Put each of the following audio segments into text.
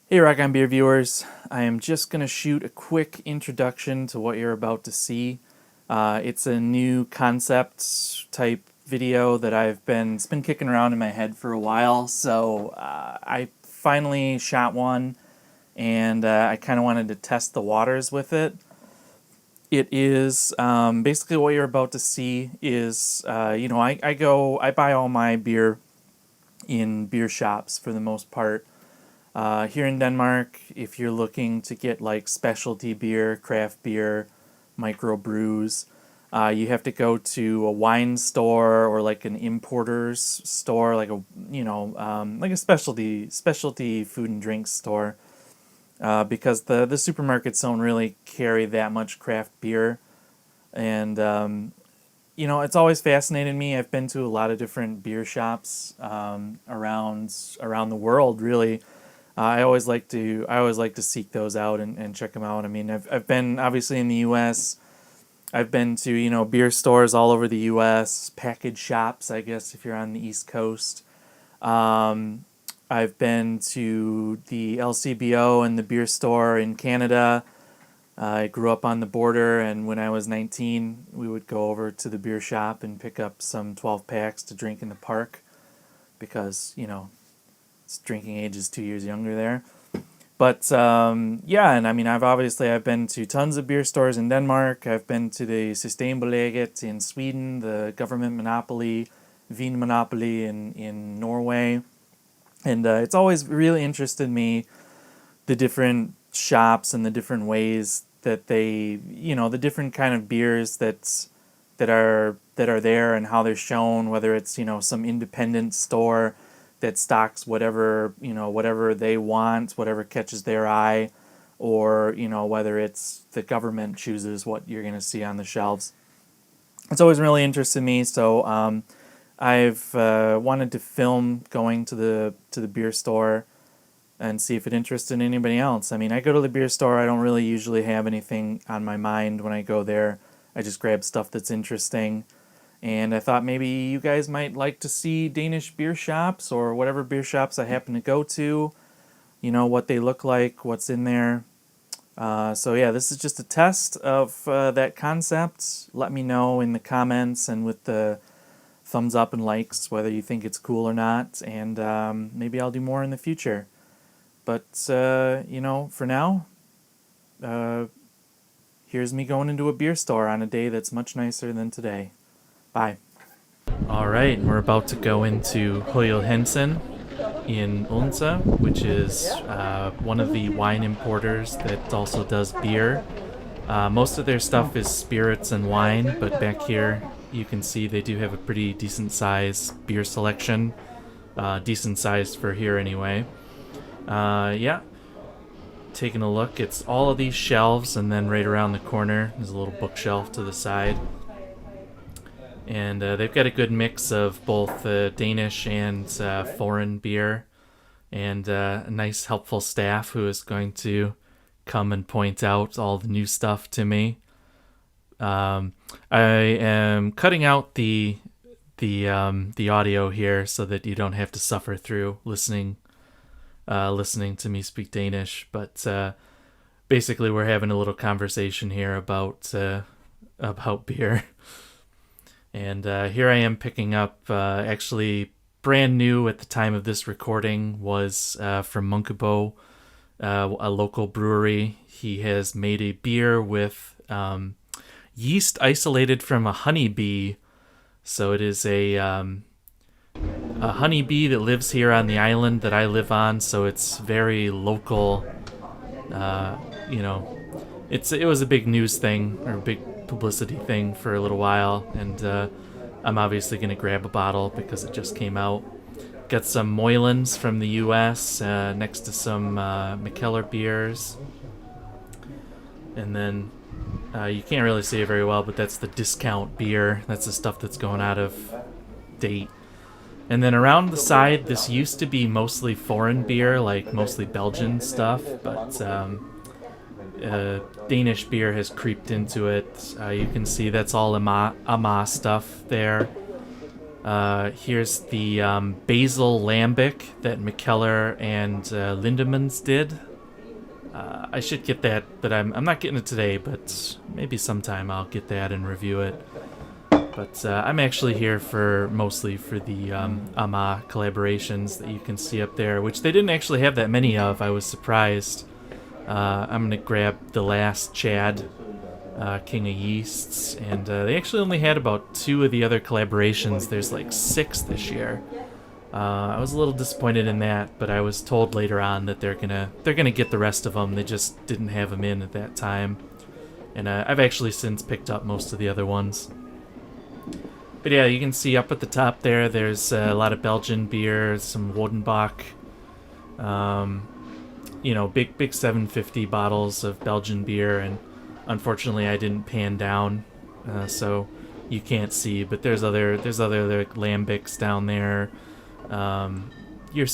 Hey Rock on Beer viewers, I am just going to shoot a quick introduction to what you're about to see. It's a new concept type video that it's been kicking around in my head for a while, so I finally shot one and I kind of wanted to test the waters with it. It is basically what you're about to see is, I buy all my beer in beer shops for the most part. Here in Denmark, if you're looking to get like specialty beer, craft beer, microbrews, you have to go to a wine store or like an importer's store, like like a specialty food and drinks store, because the supermarkets don't really carry that much craft beer, and it's always fascinated me. I've been to a lot of different beer shops around the world, really. I always like to seek those out and check them out. I mean, I've been obviously in the U.S. I've been to beer stores all over the U.S. package shops, I guess, if you're on the East Coast. I've been to the LCBO and the beer store in Canada. I grew up on the border, and when I was 19, we would go over to the beer shop and pick up some 12 packs to drink in the park because drinking age is 2 years younger there. But yeah, and I mean, I've been to tons of beer stores in Denmark. I've been to the Systembolaget in Sweden, the government monopoly, Vin monopoly in Norway, and it's always really interested me the different shops and the different ways that the different kind of beers that are there and how they're shown, whether it's some independent store that stocks whatever they want, whatever catches their eye, or whether it's the government chooses what you're going to see on the shelves. It's always really interested me, so I've wanted to film going to the beer store and see if it interested anybody else. I mean, I go to the beer store, I don't really usually have anything on my mind when I go there. I just grab stuff that's interesting. And I thought maybe you guys might like to see Danish beer shops or whatever beer shops I happen to go to, what they look like, what's in there. So yeah, this is just a test of that concept. Let me know in the comments and with the thumbs up and likes whether you think it's cool or not, and maybe I'll do more in the future. But, for now, here's me going into a beer store on a day that's much nicer than today. Bye. All right, we're about to go into Højel Hansen in Odense, which is one of the wine importers that also does beer. Most of their stuff is spirits and wine, but back here you can see they do have a pretty decent size beer selection. Decent sized for here anyway. Yeah, taking a look, it's all of these shelves, and then right around the corner there's a little bookshelf to the side. And they've got a good mix of both Danish and foreign beer, and a nice helpful staff who is going to come and point out all the new stuff to me. I am cutting out the audio here so that you don't have to suffer through listening to me speak Danish. But basically, we're having a little conversation here about beer. And here I am picking up, actually brand new at the time of this recording, was from Munkebo, a local brewery. He has made a beer with yeast isolated from a honeybee. So it is a honeybee that lives here on the island that I live on. So it's very local. It was a big news thing, or a big publicity thing for a little while, and I'm obviously going to grab a bottle because it just came out. Got some Moylan's from the US next to some Mikkeller beers, and then you can't really see it very well, but that's the discount beer. That's the stuff that's going out of date. And then around the side, this used to be mostly foreign beer, like mostly Belgian stuff, but Danish beer has creeped into it. You can see that's all Ama stuff there. Here's the basil lambic that McKellar and Lindemans did. I should get that, but I'm not getting it today, but maybe sometime I'll get that and review it. But I'm actually here mostly for the AMA collaborations that you can see up there, which they didn't actually have that many of. I was surprised. I'm going to grab the last Chad, King of Yeasts, and they actually only had about 2 of the other collaborations. There's like 6 this year. I was a little disappointed in that, but I was told later on that they're gonna get the rest of them. They just didn't have them in at that time, and I've actually since picked up most of the other ones. But yeah, you can see up at the top there. There's a lot of Belgian beer, some Wodenbach, big 750 bottles of Belgian beer, and unfortunately I didn't pan down, so you can't see. But there's other like, lambics down there. Your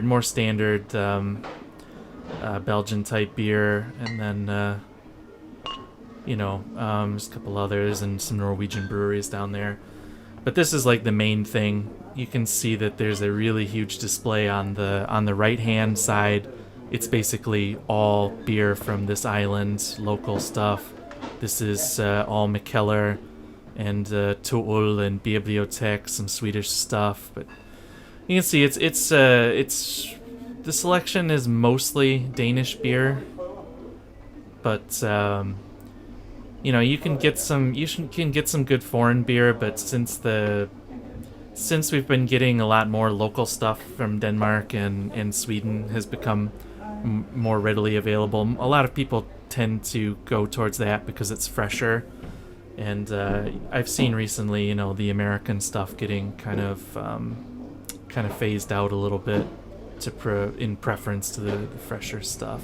more standard Belgian type beer, and then there's a couple others and some Norwegian breweries down there. But this is like the main thing. You can see that there's a really huge display on the right hand side. It's basically all beer from this island, local stuff. This is all McKellar and Tool and Bibliotek, some Swedish stuff, but you can see it's the selection is mostly Danish beer, but you can get some good foreign beer, but since we've been getting a lot more local stuff from Denmark and Sweden has become more readily available, a lot of people tend to go towards that because it's fresher. And I've seen recently, the American stuff getting kind of phased out a little bit in preference to the fresher stuff.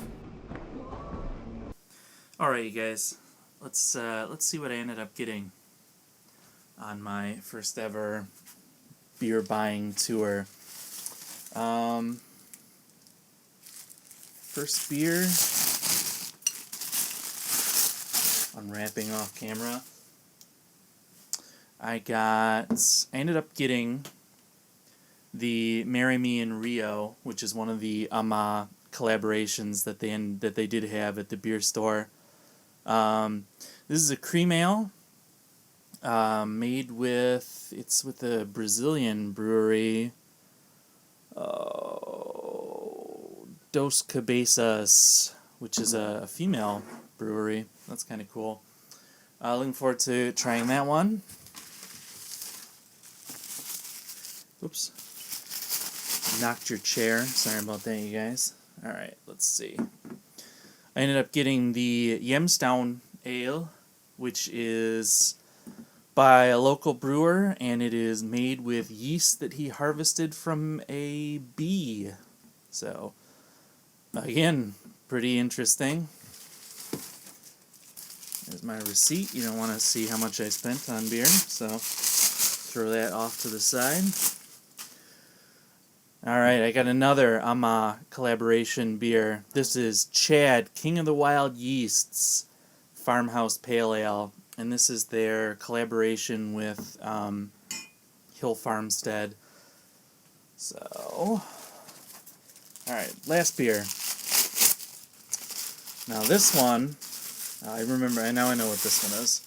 All right, you guys, let's see what I ended up getting on my first ever beer buying tour. First beer, unwrapping off camera. I ended up getting the Marry Me in Rio, which is one of the AMA collaborations that they did have at the beer store. This is a cream ale, it's with a Brazilian brewery, Dos Cabeças, which is a female brewery. That's kind of cool. Looking forward to trying that one. Oops. Knocked your chair. Sorry about that, you guys. Alright, let's see. I ended up getting the Yemstown Ale, which is by a local brewer, and it is made with yeast that he harvested from a bee. So, again, pretty interesting. There's my receipt. You don't want to see how much I spent on beer, so throw that off to the side. Alright, I got another AMA collaboration beer. This is Chad, King of the Wild Yeasts Farmhouse Pale Ale. And this is their collaboration with Hill Farmstead. So, alright, last beer. Now this one, I know what this one is.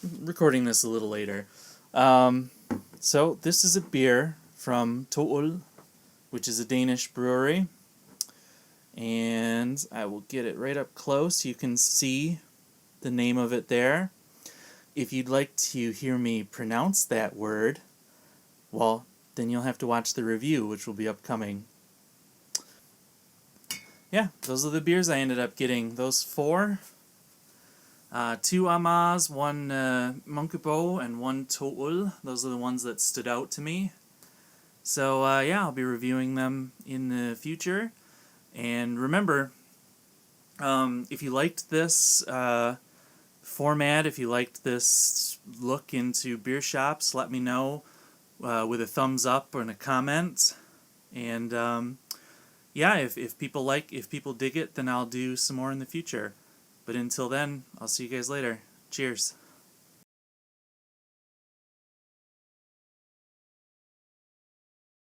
I'm recording this a little later. So this is a beer from Toul, which is a Danish brewery. And I will get it right up close. You can see the name of it there. If you'd like to hear me pronounce that word, well, then you'll have to watch the review, which will be upcoming. Yeah, those are the beers I ended up getting. Those 4. 2 Amas, 1 Munkebo, and 1 Toul. Those are the ones that stood out to me. So, I'll be reviewing them in the future. And remember, if you liked this format, if you liked this look into beer shops, let me know with a thumbs up and a comment. And, if people dig it, then I'll do some more in the future. But until then, I'll see you guys later. Cheers.